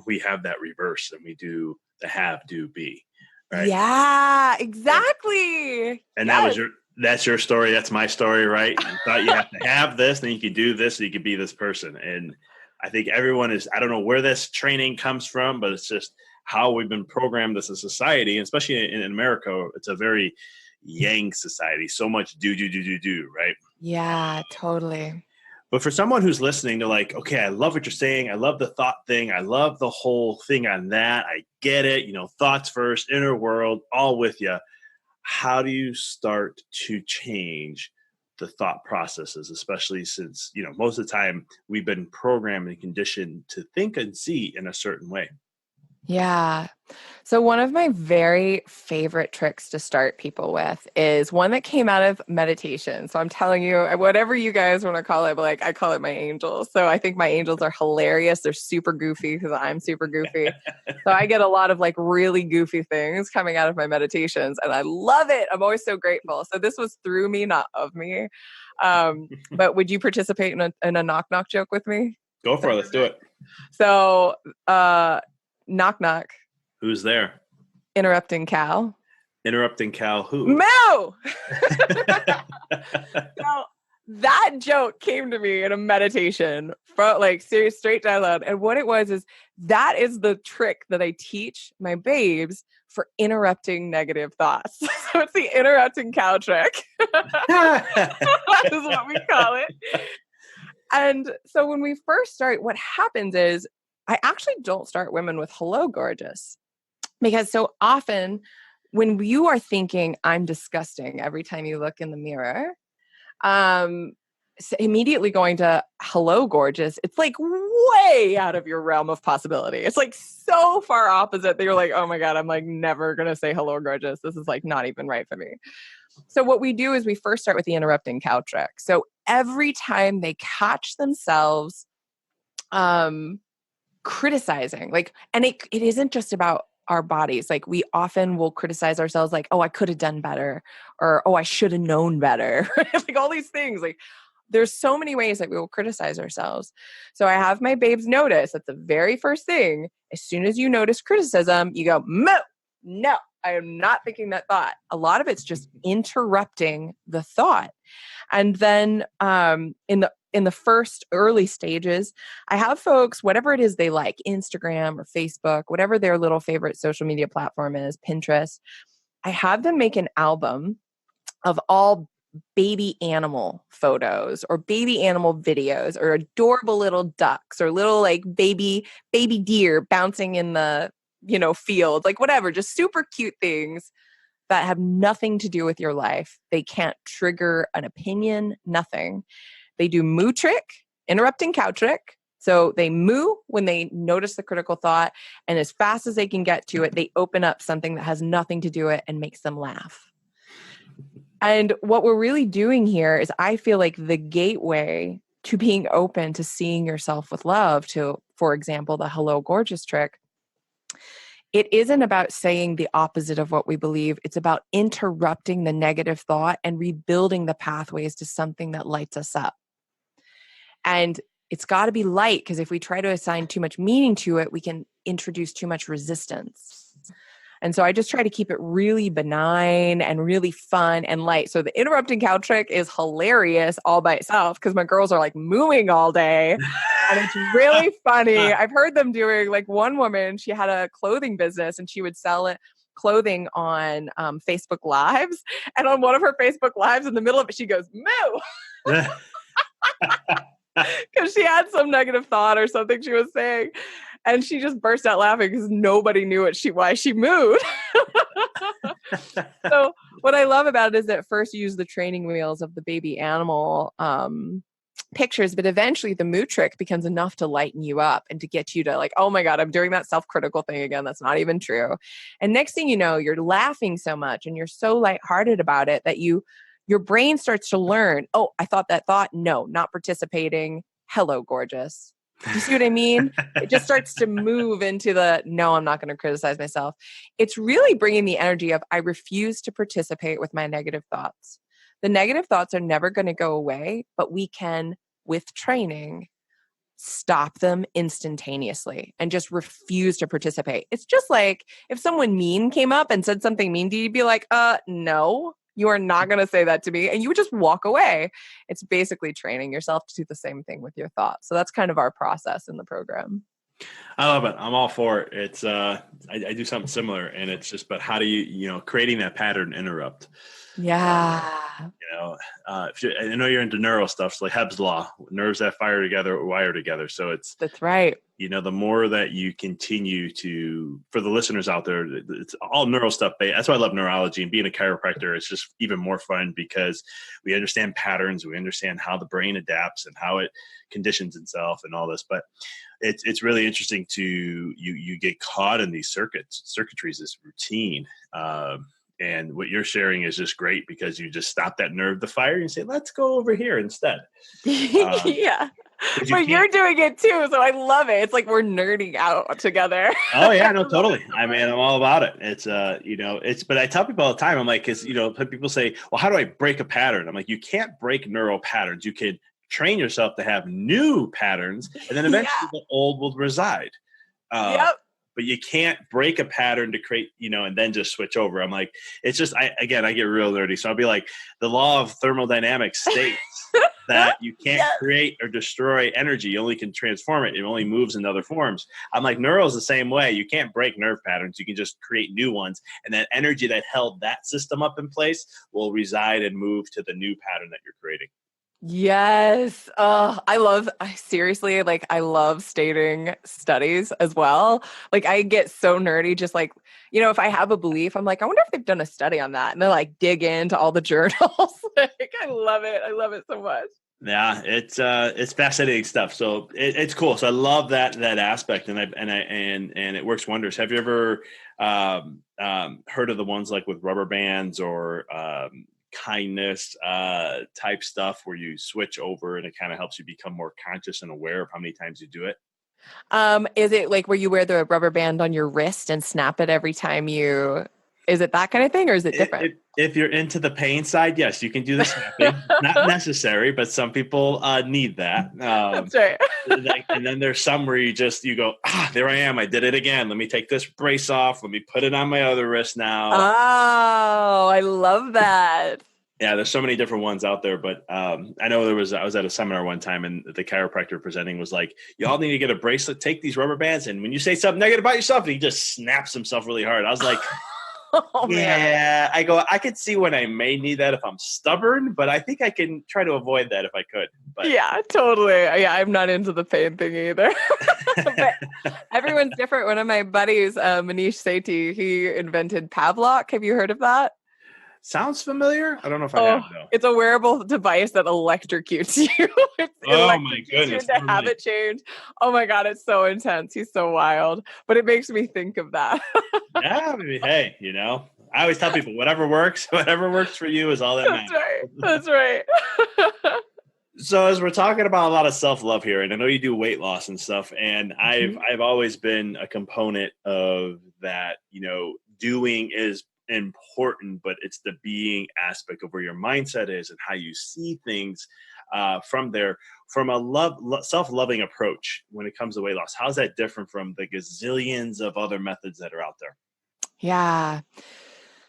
we have that reverse, and we do the have, do, be, right? Yeah, exactly. And Yes. that's your story. That's my story, right? You thought you have to have this, then you could do this, so you could be this person. And I think everyone I don't know where this training comes from, but it's just how we've been programmed as a society, especially in America. It's a very yang society. So much do, right? Yeah, totally. But for someone who's listening, they're like, okay, I love what you're saying. I love the thought thing. I love the whole thing on that. I get it. Thoughts first, inner world, all with you. How do you start to change the thought processes, especially since, most of the time we've been programmed and conditioned to think and see in a certain way? Yeah. So one of my very favorite tricks to start people with is one that came out of meditation. So I'm telling you, whatever you guys want to call it, but like I call it my angels. So I think my angels are hilarious. They're super goofy because I'm super goofy. So I get a lot of like really goofy things coming out of my meditations and I love it. I'm always so grateful. So this was through me, not of me. But would you participate in a knock knock joke with me? Go for it. Let's do it. So knock knock. Who's there? Interrupting cow. Interrupting cow who? Moo! So that joke came to me in a meditation from like serious straight down loud. And what it was is that is the trick that I teach my babes for interrupting negative thoughts. So it's the interrupting cow trick. That is what we call it. And so when we first start, what happens is I actually don't start women with hello, gorgeous. Because so often when you are thinking, I'm disgusting every time you look in the mirror, so immediately going to hello, gorgeous, it's like way out of your realm of possibility. It's like so far opposite that you're like, oh my God, I'm like never going to say hello, gorgeous. This is like not even right for me. So what we do is we first start with the interrupting cow trick. So every time they catch themselves criticizing, like, and it isn't just about our bodies. Like we often will criticize ourselves like, oh, I could have done better, or, oh, I should have known better. Like all these things, like there's so many ways that we will criticize ourselves. So I have my babes notice that the very first thing, as soon as you notice criticism, you go, no, I am not thinking that thought. A lot of it's just interrupting the thought. And then in the first early stages, I have folks, whatever it is they like, Instagram or Facebook, whatever their little favorite social media platform is, Pinterest, I have them make an album of all baby animal photos or baby animal videos or adorable little ducks or little like baby deer bouncing in the, field, like whatever, just super cute things that have nothing to do with your life. They can't trigger an opinion, nothing. They do moo trick, interrupting cow trick. So they moo when they notice the critical thought, and as fast as they can get to it, they open up something that has nothing to do with it and makes them laugh. And what we're really doing here is I feel like the gateway to being open to seeing yourself with love, to, for example, the hello gorgeous trick. It isn't about saying the opposite of what we believe. It's about interrupting the negative thought and rebuilding the pathways to something that lights us up. And it's got to be light, because if we try to assign too much meaning to it, we can introduce too much resistance. And so I just try to keep it really benign and really fun and light. So the interrupting cow trick is hilarious all by itself because my girls are like mooing all day. And it's really funny. I've heard them doing, like one woman, she had a clothing business and she would sell clothing on Facebook Lives. And on one of her Facebook Lives, in the middle of it, she goes, moo. Because she had some negative thought or something she was saying. And she just burst out laughing because nobody knew why she mooed. So what I love about it is that first you use the training wheels of the baby animal pictures, but eventually the moo trick becomes enough to lighten you up and to get you to like, oh my God, I'm doing that self-critical thing again. That's not even true. And next thing you know, you're laughing so much and you're so lighthearted about it that your brain starts to learn, oh, I thought that thought. No, not participating. Hello, gorgeous. You see what I mean? It just starts to move into the, no, I'm not going to criticize myself. It's really bringing the energy of, I refuse to participate with my negative thoughts. The negative thoughts are never going to go away, but we can, with training, stop them instantaneously and just refuse to participate. It's just like if someone mean came up and said something mean to you, you'd be like, no. You are not going to say that to me. And you would just walk away. It's basically training yourself to do the same thing with your thoughts. So that's kind of our process in the program. I love it. I'm all for it. It's I do something similar, and it's just, but how do you creating that pattern interrupt? Yeah. I know you're into neural stuff, so like Hebb's law, nerves that fire together wire together. So it's, That's right. the more that you continue to, for the listeners out there, it's all neural stuff. That's why I love neurology, and being a chiropractor is just even more fun because we understand patterns, we understand how the brain adapts and how it conditions itself and all this. But it's really interesting to you get caught in these circuitries, this routine. And what you're sharing is just great because you just stop that nerve to fire and say, let's go over here instead. Yeah. But you're doing it too. So I love it. It's like we're nerding out together. Oh yeah, no, totally. I mean, I'm all about it. It's, but I tell people all the time, I'm like, cause people say, well, how do I break a pattern? I'm like, you can't break neural patterns. You can train yourself to have new patterns, and then eventually the old will reside. Yep. But you can't break a pattern to create, and then just switch over. I'm like, it's just, I get real nerdy. So I'll be like, the law of thermodynamics states that you can't create or destroy energy. You only can transform it. It only moves in other forms. I'm like, neuro's the same way. You can't break nerve patterns. You can just create new ones. And that energy that held that system up in place will reside and move to the new pattern that you're creating. Yes. Seriously, like I love stating studies as well. Like I get so nerdy, just like, if I have a belief, I'm like, I wonder if they've done a study on that. And then like dig into all the journals. Like I love it. I love it so much. Yeah, it's fascinating stuff. So it's cool. So I love that aspect, and it works wonders. Have you ever heard of the ones like with rubber bands or kindness type stuff where you switch over and it kind of helps you become more conscious and aware of how many times you do it? Is it like where you wear the rubber band on your wrist and snap it every time is it that kind of thing, or is it different? If you're into the pain side, yes, you can do the snapping. Not necessary, but some people need that. That's right. And then there's some where you go, there I am. I did it again. Let me take this brace off. Let me put it on my other wrist now. Oh, I love that. Yeah, there's so many different ones out there, but I know I was at a seminar one time and the chiropractor presenting was like, you all need to get a bracelet, take these rubber bands, and when you say something negative about yourself, he just snaps himself really hard. I was like, man. I could see when I may need that if I'm stubborn, but I think I can try to avoid that if I could. But yeah, totally. Yeah, I'm not into the pain thing either. But everyone's different. One of my buddies, Manish Sethi, he invented Pavlok. Have you heard of that? Sounds familiar. I don't know if I have though. It's a wearable device that electrocutes you. Oh my goodness! You into habit change. Oh my god, it's so intense. He's so wild, but it makes me think of that. Yeah, I mean, hey, I always tell people whatever works for you is all that matters. That's right. So as we're talking about a lot of self-love here, and I know you do weight loss and stuff, and I've always been a component of that. Doing is important, but it's the being aspect of where your mindset is and how you see things from a self-loving approach when it comes to weight loss. How's that different from the gazillions of other methods that are out there? Yeah.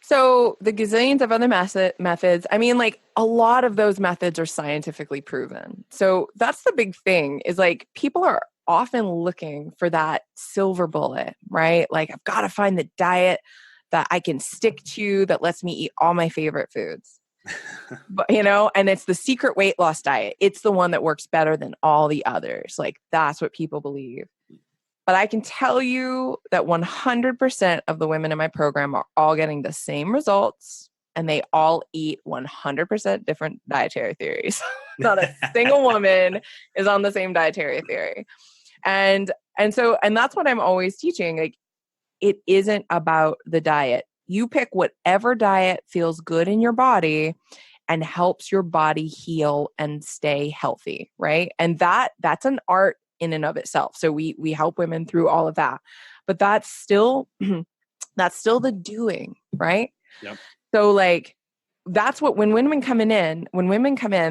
So the gazillions of other methods, I mean, like a lot of those methods are scientifically proven. So that's the big thing is like people are often looking for that silver bullet, right? Like I've got to find the diet that I can stick to that lets me eat all my favorite foods. But and it's the secret weight loss diet. It's the one that works better than all the others. Like that's what people believe. But I can tell you that 100% of the women in my program are all getting the same results, and they all eat 100% different dietary theories. Not a single woman is on the same dietary theory. And that's what I'm always teaching. Like, it isn't about the diet. You pick whatever diet feels good in your body and helps your body heal and stay healthy, right? And that's an art in and of itself. So we help women through all of that. But that's still the doing, right? Yep. So like that's what when women come in,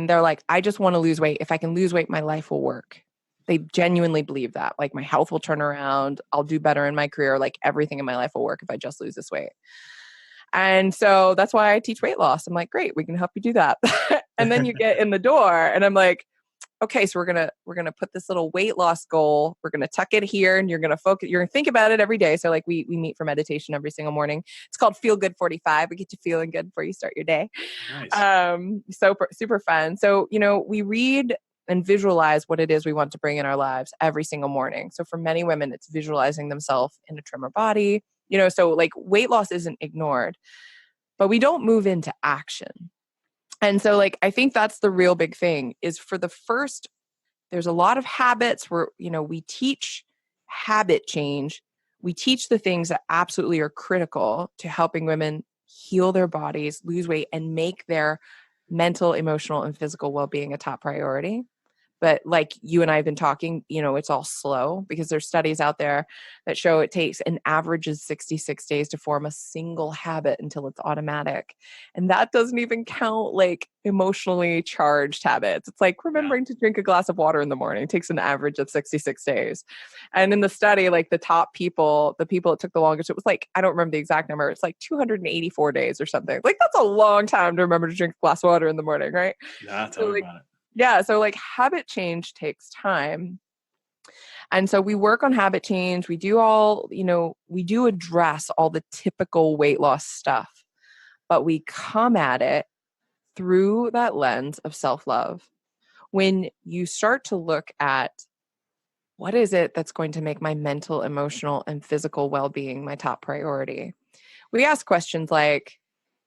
they're like, I just want to lose weight. If I can lose weight, my life will work. They genuinely believe that. Like my health will turn around. I'll do better in my career. Like everything in my life will work if I just lose this weight. And so that's why I teach weight loss. I'm like, great, we can help you do that. And then you get in the door and I'm like, okay, so we're gonna put this little weight loss goal. We're gonna tuck it here, and you're gonna focus. You're gonna think about it every day. So like we meet for meditation every single morning. It's called Feel Good 45. We get you feeling good before you start your day. Nice. So super fun. So we read and visualize what it is we want to bring in our lives every single morning. So for many women, it's visualizing themselves in a trimmer body. So like weight loss isn't ignored, but we don't move into action. And so like, I think that's the real big thing is for the first, there's a lot of habits where, we teach habit change. We teach the things that absolutely are critical to helping women heal their bodies, lose weight, and make their mental, emotional, and physical well-being a top priority. But like you and I have been talking, it's all slow because there's studies out there that show it takes an average of 66 days to form a single habit until it's automatic. And that doesn't even count like emotionally charged habits. It's like remembering to drink a glass of water in the morning. It takes an average of 66 days. And in the study, like the top people, the people it took the longest, it was like, I don't remember the exact number. It's like 284 days or something. Like that's a long time to remember to drink a glass of water in the morning, right? Yeah, tell me about it. Yeah. So like habit change takes time. And so we work on habit change. We do we do address all the typical weight loss stuff, but we come at it through that lens of self-love. When you start to look at what is it that's going to make my mental, emotional, and physical well-being my top priority, we ask questions like,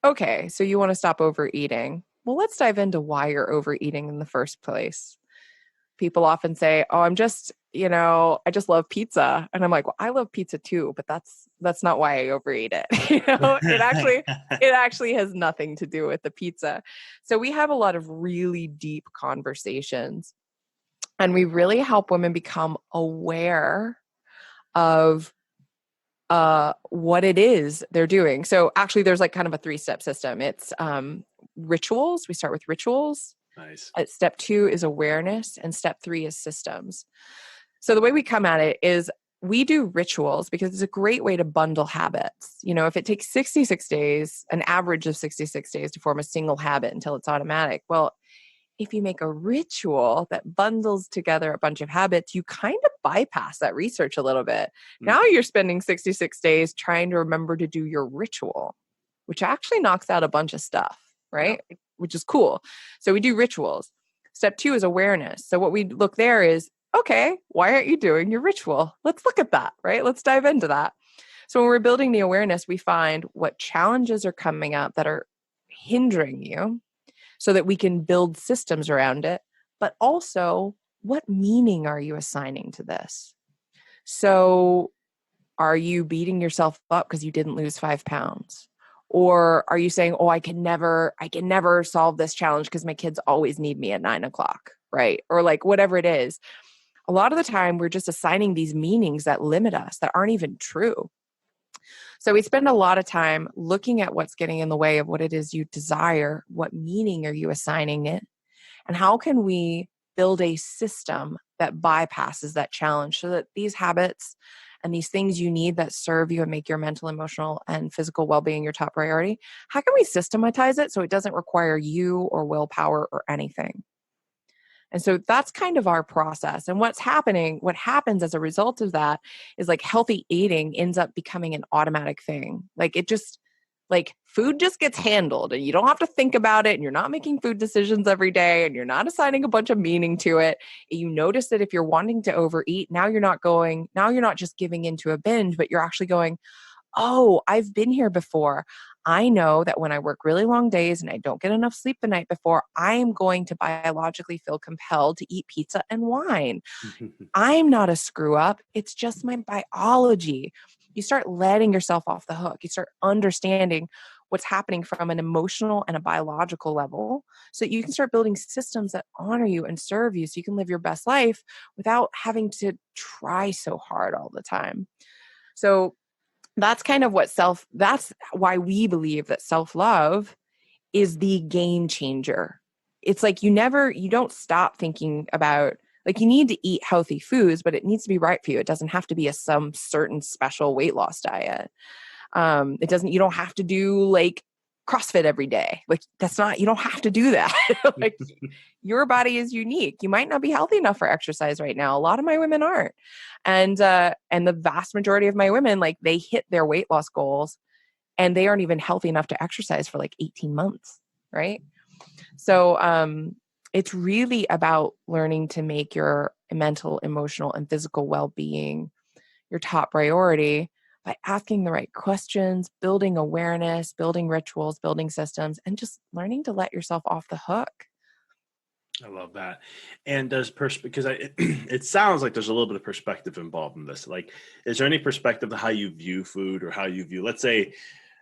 okay, so you want to stop overeating. Well, let's dive into why you're overeating in the first place. People often say, oh, I just love pizza. And I'm like, well, I love pizza too, but that's not why I overeat it. It actually has nothing to do with the pizza. So we have a lot of really deep conversations, and we really help women become aware of what it is they're doing. So actually there's like kind of a 3-step system. It's rituals. We start with rituals. Nice. Step 2 is awareness, and step 3 is systems. So the way we come at it is we do rituals because it's a great way to bundle habits. If it takes 66 days, an average of 66 days to form a single habit until it's automatic. Well, if you make a ritual that bundles together a bunch of habits, you kind of bypass that research a little bit. Now you're spending 66 days trying to remember to do your ritual, which actually knocks out a bunch of stuff, right? Yeah. Which is cool. So we do rituals. Step 2 is awareness. So what we look there is, okay, why aren't you doing your ritual? Let's look at that, right? Let's dive into that. So when we're building the awareness, we find what challenges are coming up that are hindering you, so that we can build systems around it, but also what meaning are you assigning to this? So are you beating yourself up because you didn't lose 5 pounds? Or are you saying, oh, I can never solve this challenge because my kids always need me at 9:00, right? Or like whatever it is. A lot of the time we're just assigning these meanings that limit us, that aren't even true. So we spend a lot of time looking at what's getting in the way of what it is you desire. What meaning are you assigning it? And how can we build a system that bypasses that challenge so that these habits and these things you need that serve you and make your mental, emotional, and physical well-being your top priority, how can we systematize it so it doesn't require you or willpower or anything? And so that's kind of our process. And what happens as a result of that is like healthy eating ends up becoming an automatic thing. Like food just gets handled and you don't have to think about it, and you're not making food decisions every day, and you're not assigning a bunch of meaning to it. You notice that if you're wanting to overeat, now you're not just giving into a binge, but you're actually going, oh, I've been here before. I know that when I work really long days and I don't get enough sleep the night before, I am going to biologically feel compelled to eat pizza and wine. I'm not a screw up. It's just my biology. You start letting yourself off the hook. You start understanding what's happening from an emotional and a biological level, so that you can start building systems that honor you and serve you so you can live your best life without having to try so hard all the time. So that's kind of that's why we believe that self-love is the game changer. It's like you don't stop thinking about, like, you need to eat healthy foods, but it needs to be right for you. It doesn't have to be some certain special weight loss diet. You don't have to do like CrossFit every day. Like that's not, you don't have to do that. Like your body is unique. You might not be healthy enough for exercise right now. A lot of my women aren't. And the vast majority of my women, like they hit their weight loss goals and they aren't even healthy enough to exercise for like 18 months. Right. So, it's really about learning to make your mental, emotional, and physical well-being your top priority by asking the right questions, building awareness, building rituals, building systems, and just learning to let yourself off the hook. I love that. And because it sounds like there's a little bit of perspective involved in this. Like, is there any perspective of how you view food or how you view, let's say,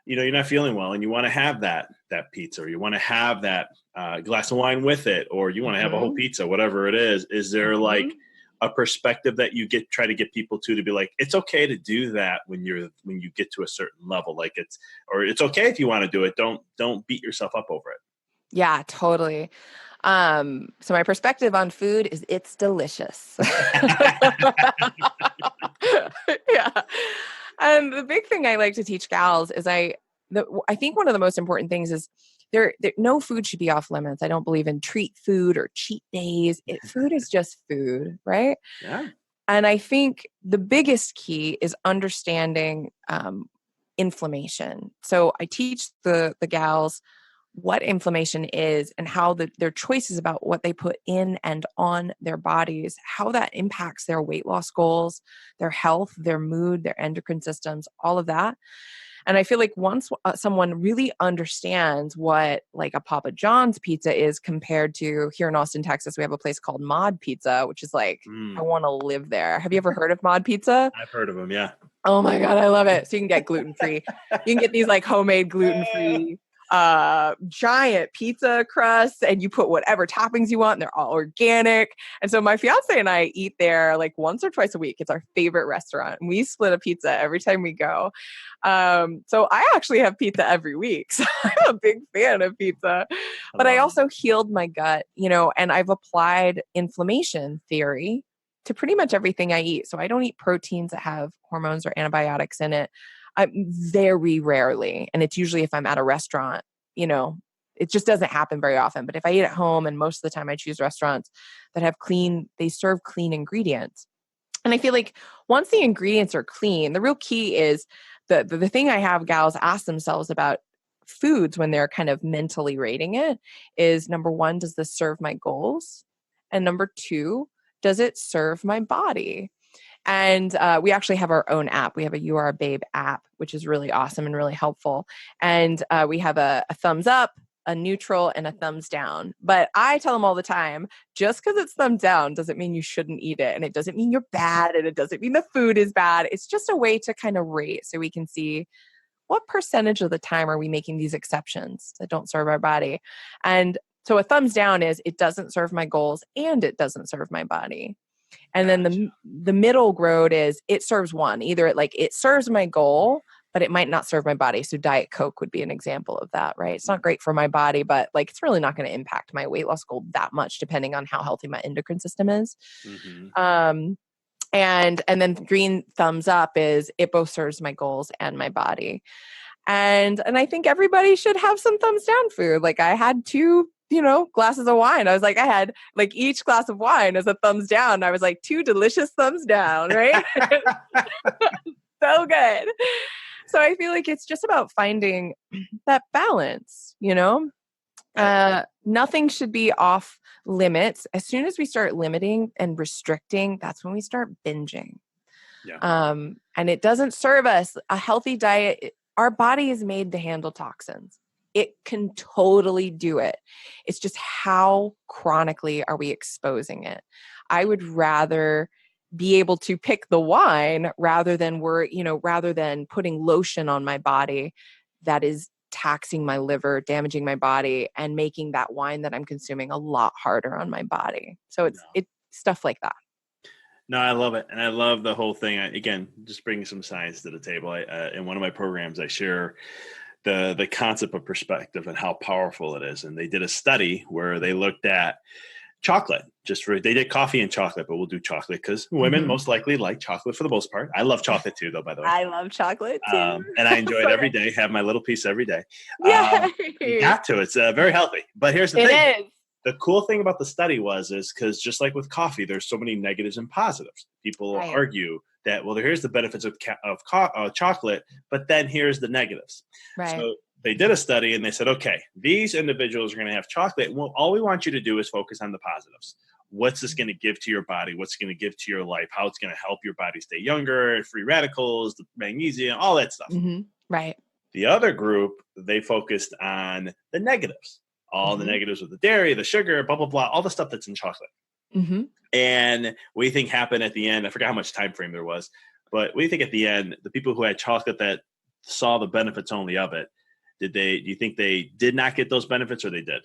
you're not feeling well and you want to have that pizza, or you want to have that glass of wine with it, or you want to have a whole pizza, whatever it is. Is there like a perspective that you try to get people to be like, it's okay to do that when you get to a certain level, like it's okay if you want to do it. Don't beat yourself up over it. Yeah, totally. So my perspective on food is it's delicious. Yeah. And the big thing I like to teach gals is I think one of the most important things is there no food should be off limits. I don't believe in treat food or cheat days. Food is just food, right? Yeah. And I think the biggest key is understanding inflammation. So I teach the gals what inflammation is and how their choices about what they put in and on their bodies, how that impacts their weight loss goals, their health, their mood, their endocrine systems, all of that. And I feel like once someone really understands what like a Papa John's pizza is compared to here in Austin, Texas, we have a place called Mod Pizza, which is like, I want to live there. Have you ever heard of Mod Pizza? I've heard of them. Yeah. Oh my God, I love it. So you can get gluten-free. You can get these like homemade gluten-free giant pizza crusts, and you put whatever toppings you want, and they're all organic. And so my fiance and I eat there like once or twice a week. It's our favorite restaurant. And we split a pizza every time we go. So I actually have pizza every week. So I'm a big fan of pizza. But I also healed my gut, and I've applied inflammation theory to pretty much everything I eat. So I don't eat proteins that have hormones or antibiotics in it. Very rarely. And it's usually if I'm at a restaurant, it just doesn't happen very often. But if I eat at home, and most of the time I choose restaurants that they serve clean ingredients. And I feel like once the ingredients are clean, the real key is the thing I have gals ask themselves about foods when they're kind of mentally rating it is, number one, does this serve my goals? And number two, does it serve my body? And we actually have our own app. We have a You Are a Babe app, which is really awesome and really helpful. And we have a thumbs up, a neutral, and a thumbs down. But I tell them all the time, just because it's thumbs down doesn't mean you shouldn't eat it. And it doesn't mean you're bad. And it doesn't mean the food is bad. It's just a way to kind of rate so we can see what percentage of the time are we making these exceptions that don't serve our body. And so a thumbs down is it doesn't serve my goals and it doesn't serve my body. And then the middle road is it serves one. Either it serves my goal, but it might not serve my body. So Diet Coke would be an example of that, right? It's not great for my body, but like it's really not going to impact my weight loss goal that much, depending on how healthy my endocrine system is. And then green thumbs up is it both serves my goals and my body. And I think everybody should have some thumbs down food. Like I had 2 glasses of wine. I was like, I had like each glass of wine as a thumbs down. I was like 2 delicious thumbs down, right? So good. So I feel like it's just about finding that balance, nothing should be off limits. As soon as we start limiting and restricting, that's when we start binging. Yeah. And it doesn't serve us. A healthy diet, our body is made to handle toxins. It can totally do it. It's just how chronically are we exposing it? I would rather be able to pick the wine rather than putting lotion on my body that is taxing my liver, damaging my body, and making that wine that I'm consuming a lot harder on my body. So it's stuff like that. No, I love it. And I love the whole thing. Again, just bringing some science to the table. In one of my programs, I share the concept of perspective and how powerful it is. And they did a study where they looked at chocolate. They did coffee and chocolate, but we'll do chocolate because women most likely like chocolate for the most part. I love chocolate too, though, by the way. I love chocolate too. And I enjoy it every day, have my little piece every day. Yay! You got to. It's very healthy. But here's the thing. It is. The cool thing about the study is because just like with coffee, there's so many negatives and positives. People argue that, well, here's the benefits of chocolate, but then here's the negatives. Right. So they did a study and they said, okay, these individuals are going to have chocolate. Well, all we want you to do is focus on the positives. What's this going to give to your body? What's going to give to your life? How it's going to help your body stay younger, free radicals, the magnesium, all that stuff. Mm-hmm. Right. The other group, they focused on the negatives. All the negatives with the dairy, the sugar, blah, blah, blah, all the stuff that's in chocolate. Mm-hmm. And what do you think happened at the end? I forgot how much time frame there was, but what do you think at the end, the people who had chocolate that saw the benefits only of it, do you think they did not get those benefits or they did?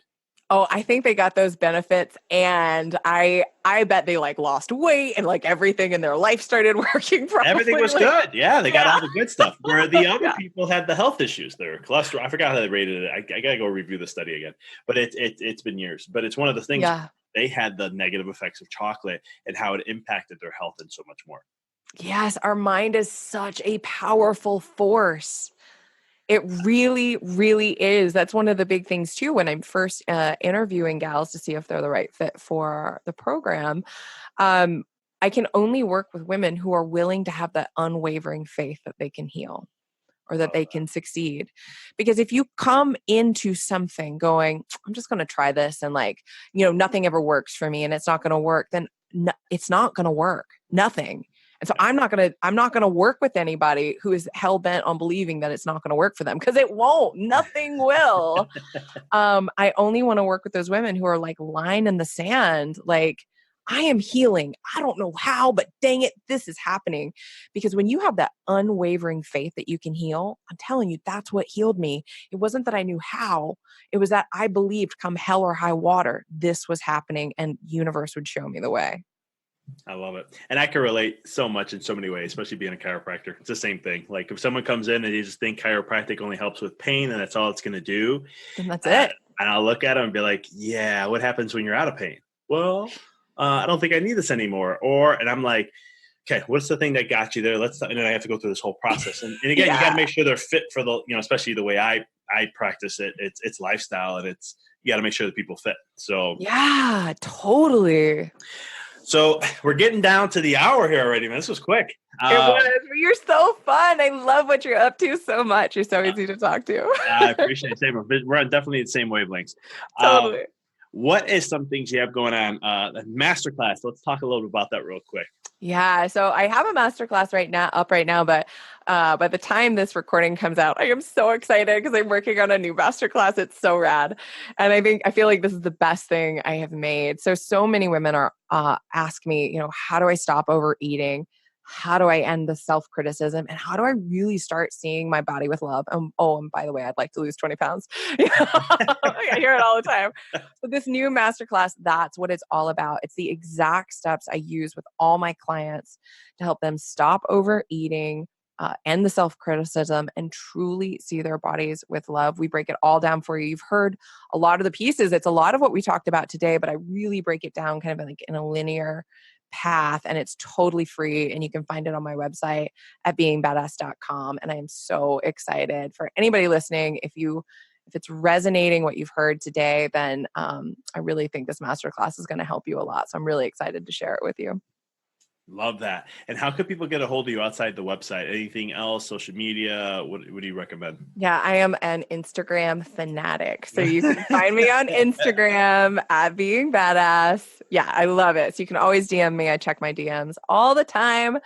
Oh, I think they got those benefits, and I bet they lost weight and everything in their life started working properly. Everything was good. Yeah, they got all the good stuff. Where the other people had the health issues, their cholesterol. I forgot how they rated it. I got to go review the study again. But it's been years. But it's one of the things they had the negative effects of chocolate and how it impacted their health and so much more. Yes, our mind is such a powerful force. It really, really is. That's one of the big things too. When I'm first interviewing gals to see if they're the right fit for the program, I can only work with women who are willing to have that unwavering faith that they can heal or that they can succeed. Because if you come into something going, I'm just going to try this and nothing ever works for me and it's not going to work, then it's not going to work. Nothing. And so I'm not going to work with anybody who is hell bent on believing that it's not going to work for them, because it won't. Nothing will. I only want to work with those women who are line in the sand. I am healing. I don't know how, but dang it, this is happening. Because when you have that unwavering faith that you can heal, I'm telling you, that's what healed me. It wasn't that I knew how. It was that I believed come hell or high water, this was happening and universe would show me the way. I love it. And I can relate so much in so many ways, especially being a chiropractor. It's the same thing. If someone comes in and you just think chiropractic only helps with pain and that's all it's going to do. And that's it. And I'll look at them and be like, yeah, what happens when you're out of pain? Well, I don't think I need this anymore. And I'm like, okay, what's the thing that got you there? And then I have to go through this whole process. And again, you got to make sure they're fit for especially the way I practice it. It's lifestyle and you got to make sure that people fit. So yeah, totally. So we're getting down to the hour here already, man. This was quick. It was. You're so fun. I love what you're up to so much. You're so easy to talk to. I appreciate it. Same. We're on definitely the same wavelengths. Totally. What is some things you have going on? Masterclass. Let's talk a little bit about that real quick. Yeah. So I have a masterclass right now, but by the time this recording comes out, I am so excited because I'm working on a new masterclass. It's so rad. And I feel like this is the best thing I have made. So many women are ask me, how do I stop overeating? How do I end the self-criticism? And how do I really start seeing my body with love? And by the way, I'd like to lose 20 pounds. I hear it all the time. So this new masterclass, that's what it's all about. It's the exact steps I use with all my clients to help them stop overeating, end the self-criticism, and truly see their bodies with love. We break it all down for you. You've heard a lot of the pieces. It's a lot of what we talked about today, but I really break it down kind of in a linear path, and it's totally free, and you can find it on my website at beingbadass.com. And I am so excited for anybody listening. If it's resonating what you've heard today, then I really think this masterclass is going to help you a lot. So I'm really excited to share it with you. Love that. And how could people get a hold of you outside the website? Anything else, social media? What do you recommend? Yeah, I am an Instagram fanatic. So you can find me on Instagram at Being Badass. Yeah, I love it. So you can always DM me. I check my DMs all the time.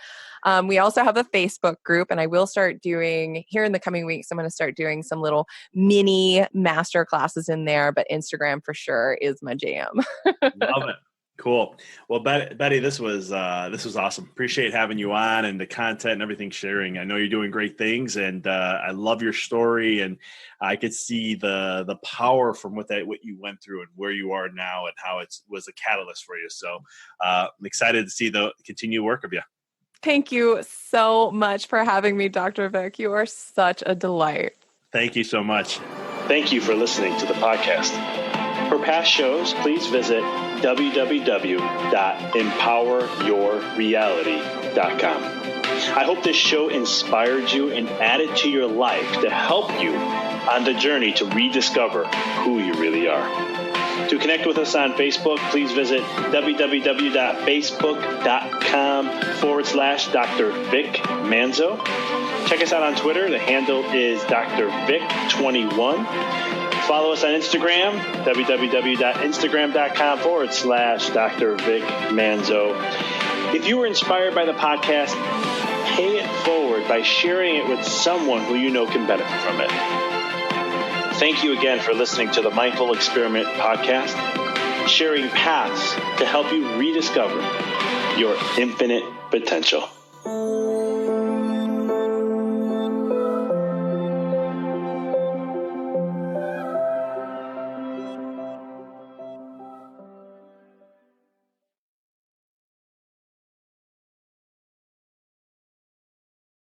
We also have a Facebook group, and I will start doing here in the coming weeks. I'm going to start doing some little mini master classes in there, but Instagram for sure is my jam. Love it. Cool. Well, Betty, this was awesome. Appreciate having you on and the content and everything sharing. I know you're doing great things, and I love your story, and I could see the power from what you went through and where you are now and how it was a catalyst for you. So I'm excited to see the continued work of you. Thank you so much for having me, Dr. Vic. You are such a delight. Thank you so much. Thank you for listening to the podcast. For past shows, please visit www.empoweryourreality.com. I hope this show inspired you and added to your life to help you on the journey to rediscover who you really are. To connect with us on Facebook, please visit www.facebook.com/Dr. Vic Manzo. Check us out on Twitter. The handle is Dr. Vic21. Follow us on Instagram, www.instagram.com/Dr. Vic Manzo. If you were inspired by the podcast, pay it forward by sharing it with someone who you know can benefit from it. Thank you again for listening to the Mindful Experiment podcast, sharing paths to help you rediscover your infinite potential.